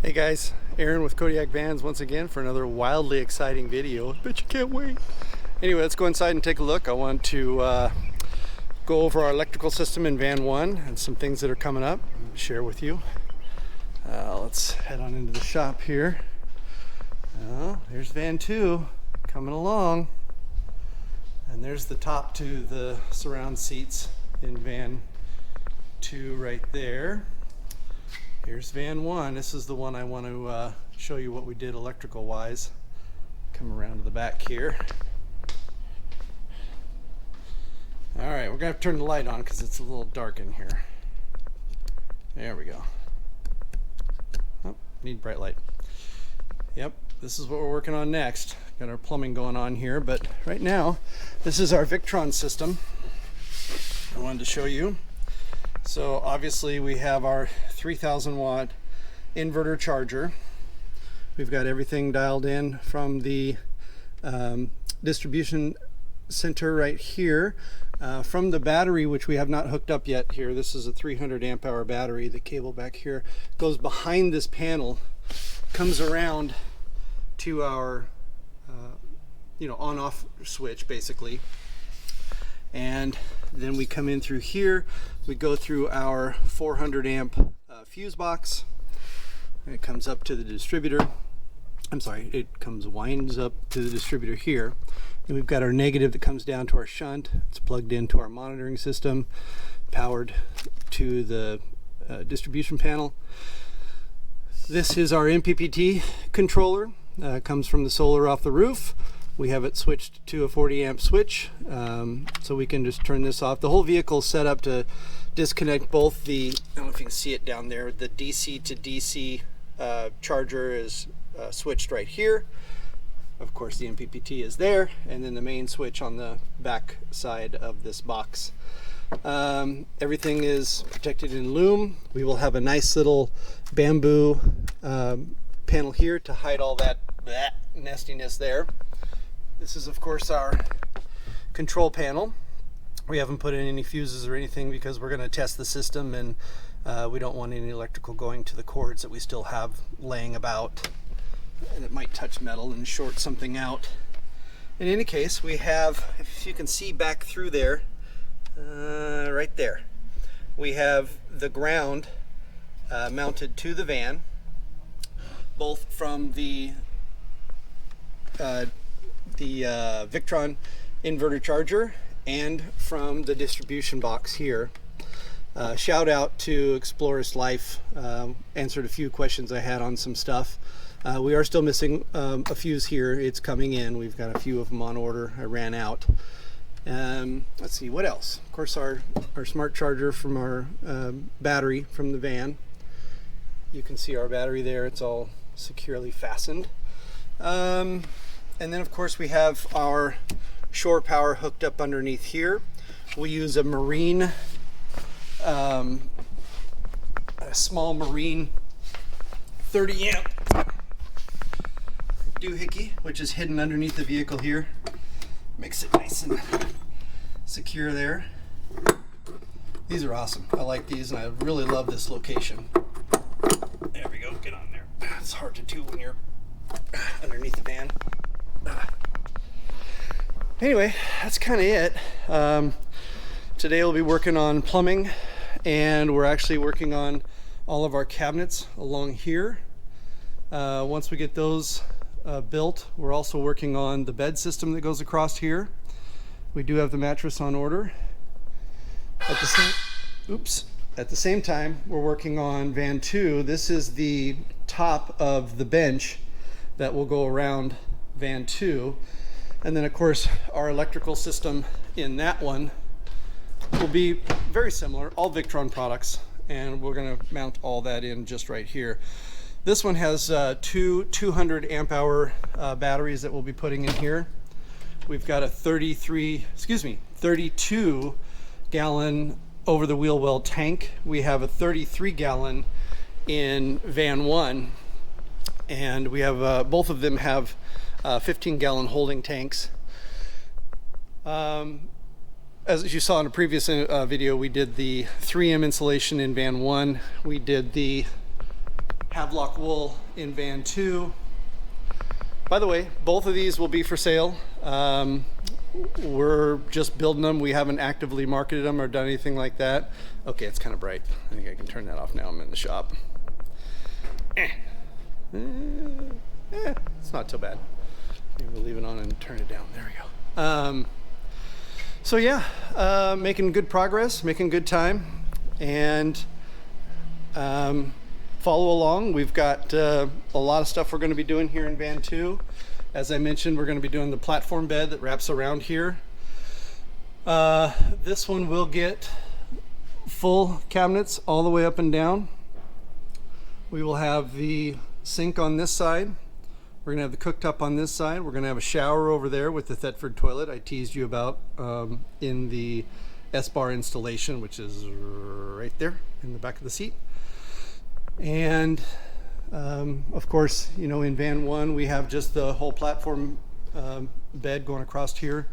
Hey guys, Aaron with Kodiak Vans once again for another wildly exciting video. Bet you can't wait. Anyway, let's go inside and take a look. I want to go over our electrical system in Van 1 and some things that are coming up, share with you. Let's head on into the shop here. There's Van 2 coming along. And there's the top to the surround seats in Van 2 right there. Here's Van 1. This is the one I want to show you what we did electrical wise. Come around to the back here. Alright, we're going to have to turn the light on because it's a little dark in here. There we go. Oh, need bright light. Yep, this is what we're working on next. Got our plumbing going on here, but right now, this is our Victron system I wanted to show you. So obviously we have our 3000 watt inverter charger. We've got everything dialed in from the distribution center right here. From the battery, which we have not hooked up yet here, this is a 300 amp hour battery. The cable back here goes behind this panel, comes around to our on-off switch basically. And then we come in through here, we go through our 400 amp fuse box, and it comes up to the distributor. I'm sorry, it winds up to the distributor here. And we've got our negative that comes down to our shunt. It's plugged into our monitoring system, powered to the distribution panel. This is our MPPT controller. Comes from the solar off the roof. We have it switched to a 40 amp switch, so we can just turn this off. The whole vehicle is set up to disconnect both the, I don't know if you can see it down there, the DC to DC charger is switched right here. Of course the MPPT is there, and then the main switch on the back side of this box. Everything is protected in loom. We will have a nice little bamboo panel here to hide all that nastiness there. This is of course our control panel. We haven't put in any fuses or anything because we're going to test the system, and we don't want any electrical going to the cords that we still have laying about that might touch metal and short something out. In any case, we have, if you can see back through there, right there, we have the ground mounted to the van, both from the Victron Inverter Charger and from the distribution box here. Shout out to Explorers Life, answered a few questions I had on some stuff. We are still missing a fuse here. It's coming in. We've got a few of them on order. I ran out. Let's see, what else? Of course, our smart charger from our battery from the van. You can see our battery there. It's all securely fastened. And then of course we have our shore power hooked up underneath here. We use a marine, a small marine 30 amp doohickey, which is hidden underneath the vehicle here. Makes it nice and secure there. These are awesome. I like these, and I really love this location. There we go, get on there. It's hard to do when you're underneath the van. Anyway, that's kind of it. Today we'll be working on plumbing, and we're actually working on all of our cabinets along here. Once we get those built, we're also working on the bed system that goes across here. We do have the mattress on order. At the same time, we're working on Van 2. This is the top of the bench that will go around Van 2. And then of course our electrical system in that one will be very similar, all Victron products, and we're going to mount all that in just right here. This one has two 200 amp hour batteries that we'll be putting in here. We've got a 32 gallon over the wheel well tank. We have a 33 gallon in Van 1, and we have both of them have 15 gallon holding tanks. As you saw in a previous video, we did the 3M insulation in Van 1. We did the Havelock wool in van 2. By the way, both of these will be for sale. We're just building them. We haven't actively marketed them or done anything like that. Okay, it's kind of bright. I think I can turn that off now. I'm in the shop. It's not too bad. Maybe we'll leave it on and turn it down. There we go. So yeah, making good progress, making good time, and follow along. We've got a lot of stuff we're going to be doing here in van 2. As I mentioned, we're going to be doing the platform bed that wraps around here. This one will get full cabinets all the way up and down. We will have the sink on this side. We're going to have the cooktop on this side. We're going to have a shower over there with the Thetford toilet I teased you about in the S-bar installation, which is right there in the back of the seat. And of course, you know, in van 1 we have just the whole platform bed going across here.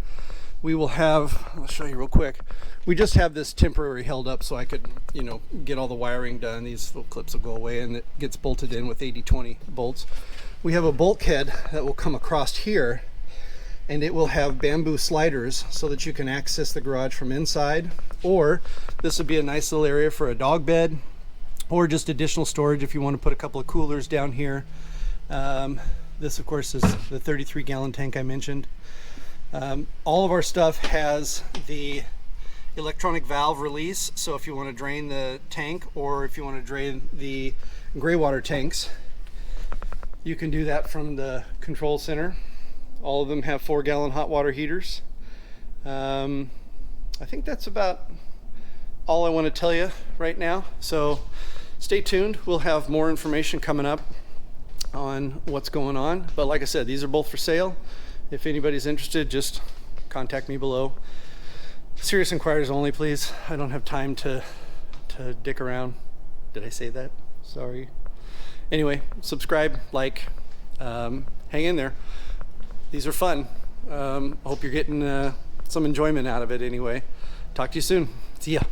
We will have, I'll show you real quick, we just have this temporary held up so I could, you know, get all the wiring done. These little clips will go away and it gets bolted in with 80/20 bolts. We have a bulkhead that will come across here, and it will have bamboo sliders so that you can access the garage from inside, or this would be a nice little area for a dog bed, or just additional storage if you want to put a couple of coolers down here. This of course is the 33-gallon tank I mentioned. All of our stuff has the electronic valve release, so if you want to drain the tank or if you want to drain the gray water tanks, you can do that from the control center. All of them have 4-gallon hot water heaters. I think that's about all I want to tell you right now, so stay tuned. We'll have more information coming up on what's going on, but like I said, these are both for sale. If anybody's interested, just contact me below. Serious inquiries only, please. I don't have time to dick around. Did I say that? Sorry. Anyway, subscribe, like, hang in there. These are fun. I hope you're getting some enjoyment out of it anyway. Talk to you soon. See ya.